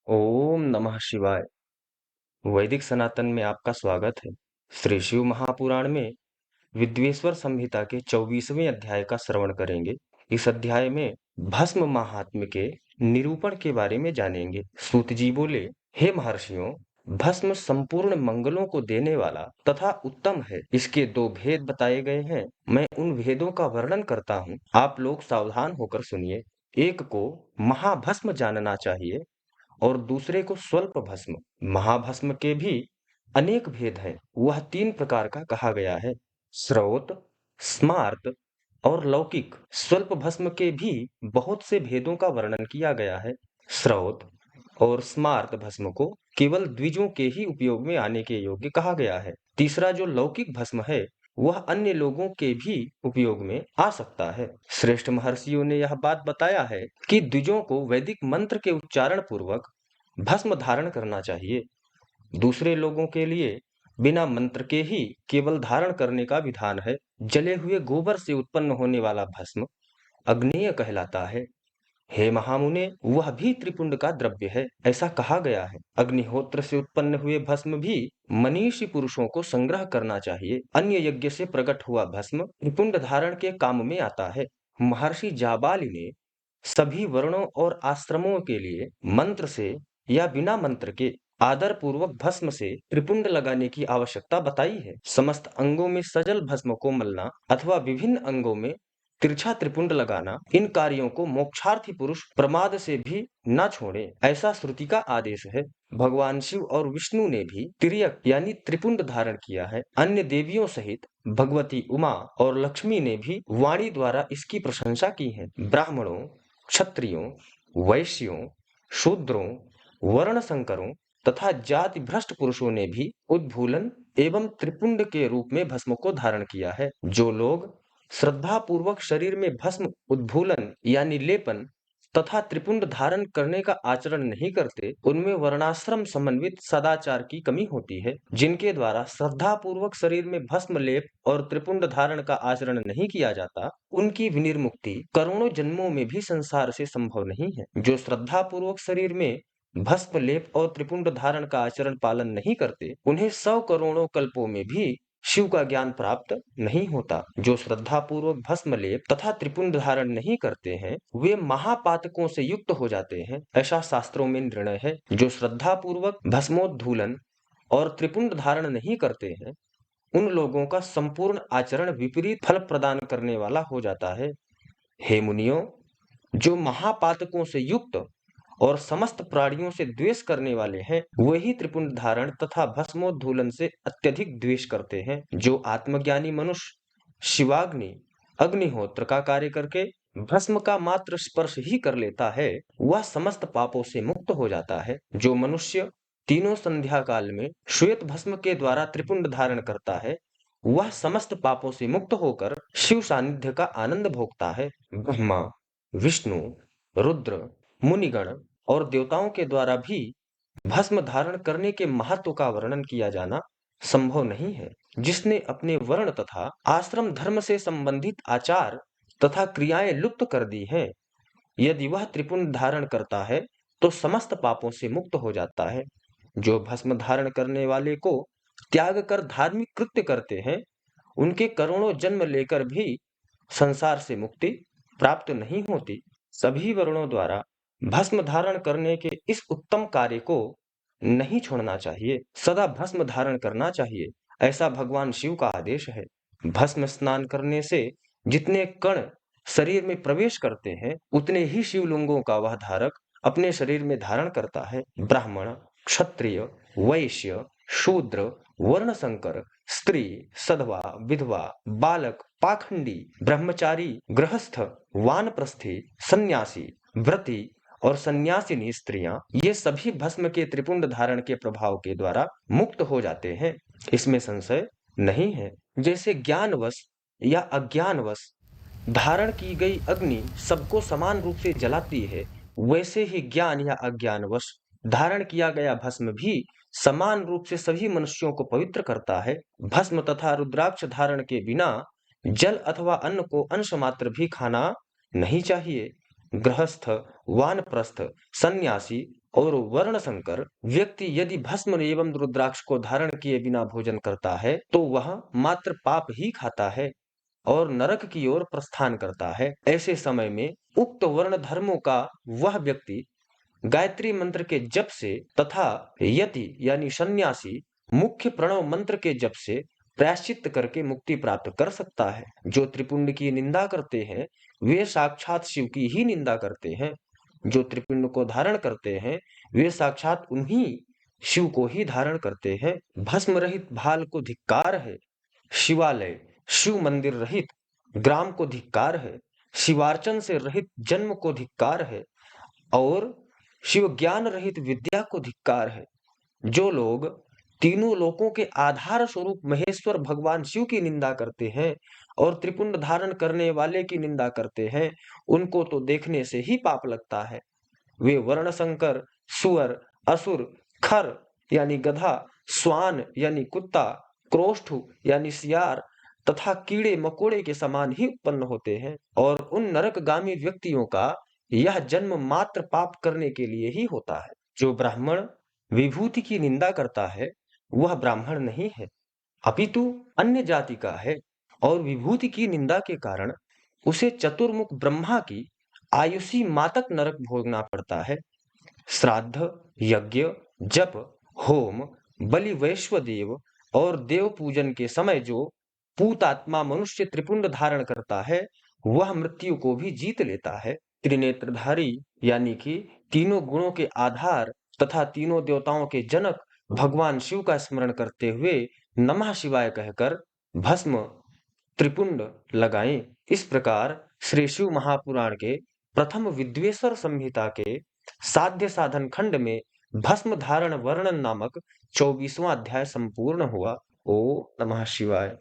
ओम नमः शिवाय। वैदिक सनातन में आपका स्वागत है। श्री शिव महापुराण में विद्वेश्वर संहिता के 24वें अध्याय का श्रवण करेंगे। इस अध्याय में भस्म महात्म्य के निरूपण के बारे में जानेंगे। सूत जी बोले, हे महर्षियों, भस्म संपूर्ण मंगलों को देने वाला तथा उत्तम है। इसके दो भेद बताए गए हैं। मैं उन भेदों का वर्णन करता हूँ, आप लोग सावधान होकर सुनिए। एक को महाभस्म जानना चाहिए और दूसरे को स्वल्प भस्म। महाभस्म के भी अनेक भेद हैं। वह तीन प्रकार का कहा गया है: स्रोत, स्मार्त और लौकिक। स्वल्प भस्म के भी बहुत से भेदों का वर्णन किया गया है। स्रोत और स्मार्त भस्म को केवल द्विजों के ही उपयोग में आने के योग्य कहा गया है। तीसरा जो लौकिक भस्म है, वह अन्य लोगों के भी उपयोग में आ सकता है। श्रेष्ठ महर्षियों ने यह बात बताया है कि द्विजों को वैदिक मंत्र के उच्चारण पूर्वक भस्म धारण करना चाहिए। दूसरे लोगों के लिए बिना मंत्र के ही केवल धारण करने का विधान है। जले हुए गोबर से उत्पन्न होने वाला भस्म अग्नेय कहलाता है। हे महामुने, वह भी त्रिपुंड का द्रव्य है, ऐसा कहा गया है। अग्निहोत्र से उत्पन्न हुए भस्म भी मनीषी पुरुषों को संग्रह करना चाहिए। अन्य यज्ञ से प्रकट हुआ भस्म त्रिपुंड धारण के काम में आता है। महर्षि जाबाली ने सभी वर्णों और आश्रमों के लिए मंत्र से या बिना मंत्र के आदर पूर्वक भस्म से त्रिपुंड लगाने की आवश्यकता बताई है। समस्त अंगों में सजल भस्म को मलना अथवा विभिन्न अंगों में तिरछा त्रिपुंड लगाना, इन कार्यों को मोक्षार्थी पुरुष प्रमाद से भी न छोड़े, ऐसा श्रुति का आदेश है। भगवान शिव और विष्णु ने भी तिर्यक यानी त्रिपुंड धारण किया है। अन्य देवियों सहित भगवती उमा और लक्ष्मी ने भी वाणी द्वारा इसकी प्रशंसा की है। ब्राह्मणों, क्षत्रियों, वैश्यों, शूद्रों, वर्ण संकरों तथा जाति भ्रष्ट पुरुषों ने भी उद्भूलन एवं त्रिपुंड के रूप में भस्म को धारण किया है। जो लोग श्रद्धा पूर्वक शरीर में भस्म उद्भूलन यानी लेपन तथा त्रिपुंड धारण करने का आचरण नहीं करते, उनमें वर्णाश्रम समन्वित सदाचार की कमी होती है। जिनके द्वारा श्रद्धा पूर्वक शरीर में भस्म लेप और त्रिपुंड धारण का आचरण नहीं किया जाता, उनकी विनिर्मुक्ति करोड़ों जन्मों में भी संसार से संभव नहीं है। जो श्रद्धा पूर्वक शरीर में भस्म लेप और त्रिपुंड धारण का आचरण पालन नहीं करते, उन्हें 100 करोड़ों कल्पों में भी शिव का ज्ञान प्राप्त नहीं होता। जो श्रद्धा पूर्वक भस्म लेप तथा त्रिपुंड धारण नहीं करते हैं, वे महापातकों से युक्त हो जाते हैं, ऐसा शास्त्रों में निर्णय है। जो श्रद्धा पूर्वक भस्मोद्धूलन और त्रिपुंड धारण नहीं करते हैं, उन लोगों का संपूर्ण आचरण विपरीत फल प्रदान करने वाला हो जाता है। हे मुनियों, जो महापातकों से युक्त और समस्त प्राणियों से द्वेष करने वाले हैं, वही त्रिपुंड धारण तथा भस्मोद्धूलन से अत्यधिक द्वेष करते हैं। जो आत्मज्ञानी मनुष्य शिवाग्नि अग्निहोत्र का कार्य करके भस्म का मात्र स्पर्श ही कर लेता है, वह समस्त पापों से मुक्त हो जाता है। जो मनुष्य तीनों संध्या काल में श्वेत भस्म के द्वारा त्रिपुंड धारण करता है, वह समस्त पापों से मुक्त होकर शिव सानिध्य का आनंद भोगता है। ब्रह्मा, विष्णु, रुद्र, मुनिगण और देवताओं के द्वारा भी भस्म धारण करने के महत्व का वर्णन किया जाना संभव नहीं है। जिसने अपने वर्ण तथा आश्रम धर्म से संबंधित आचार तथा क्रियाएं लुप्त कर दी हैं, यदि वह त्रिपुंड धारण करता है तो समस्त पापों से मुक्त हो जाता है। जो भस्म धारण करने वाले को त्याग कर धार्मिक कृत्य करते हैं, उनके करोड़ों जन्म लेकर भी संसार से मुक्ति प्राप्त नहीं होती। सभी वर्णों द्वारा भस्म धारण करने के इस उत्तम कार्य को नहीं छोड़ना चाहिए, सदा भस्म धारण करना चाहिए, ऐसा भगवान शिव का आदेश है। भस्म स्नान करने से जितने कण शरीर में प्रवेश करते हैं, उतने ही शिवलिंगों का वह धारक अपने शरीर में धारण करता है। ब्राह्मण, क्षत्रिय, वैश्य, शूद्र, वर्ण संकर, स्त्री, सधवा, विधवा, बालक, पाखंडी, ब्रह्मचारी, गृहस्थ, वानप्रस्थी, सन्यासी, व्रती और सन्यासिनी स्त्रियां, ये सभी भस्म के त्रिपुंड धारण के प्रभाव के द्वारा मुक्त हो जाते हैं, इसमें संशय नहीं है। जैसे ज्ञानवश या अज्ञानवश धारण की गई अग्नि सबको समान रूप से जलाती है, वैसे ही ज्ञान या अज्ञानवश धारण किया गया भस्म भी समान रूप से सभी मनुष्यों को पवित्र करता है। भस्म तथा रुद्राक्ष धारण के बिना जल अथवा अन्न को अंश मात्र भी खाना नहीं चाहिए। गृहस्थ, वानप्रस्थ, सन्यासी और वर्ण संकर व्यक्ति यदि भस्म एवं रुद्राक्ष को धारण किए बिना भोजन करता है तो वह मात्र पाप ही खाता है और नरक की ओर प्रस्थान करता है। ऐसे समय में उक्त वर्ण धर्मों का वह व्यक्ति गायत्री मंत्र के जप से तथा यति यानी सन्यासी मुख्य प्रणव मंत्र के जप से प्रायश्चित करके मुक्ति प्राप्त कर सकता है। जो त्रिपुंड की निंदा करते हैं वे साक्षात शिव की ही निंदा करते हैं। जो त्रिपिंड को धारण करते हैं वे साक्षात उन्हीं शिव को ही धारण करते हैं। भस्म रहित भाल को धिक्कार है। शिवालय शिव मंदिर रहित ग्राम को धिक्कार है। शिवार्चन से रहित जन्म को धिक्कार है और शिव ज्ञान रहित विद्या को धिक्कार है। जो लोग तीनों लोकों के आधार स्वरूप महेश्वर भगवान शिव की निंदा करते हैं और त्रिपुंड धारण करने वाले की निंदा करते हैं उनको तो देखने से ही पाप लगता है। वे वर्ण संकर सुअर असुर खर यानी गधा श्वान यानी कुत्ता क्रोष्ठु यानी सियार तथा कीड़े मकोड़े के समान ही उत्पन्न होते हैं और उन नरकगामी व्यक्तियों का यह जन्म मात्र पाप करने के लिए ही होता है। जो ब्राह्मण विभूति की निंदा करता है वह ब्राह्मण नहीं है अपितु अन्य जाति का है और विभूति की निंदा के कारण उसे चतुर्मुख ब्रह्मा की आयुषी मातक नरक भोगना पड़ता है। श्राद्ध यज्ञ जप होम बलि वैश्वदेव और देव पूजन के समय जो पूतात्मा मनुष्य त्रिपुंड धारण करता है वह मृत्यु को भी जीत लेता है। त्रिनेत्रधारी यानी कि तीनों गुणों के आधार तथा तीनों देवताओं के जनक भगवान शिव का स्मरण करते हुए नमः शिवाय कहकर भस्म त्रिपुंड लगाएं। इस प्रकार श्री शिव महापुराण के प्रथम विद्वेश्वर संहिता के साध्य साधन खंड में भस्म धारण वर्णन नामक 24वां अध्याय संपूर्ण हुआ। ओम नमः शिवाय।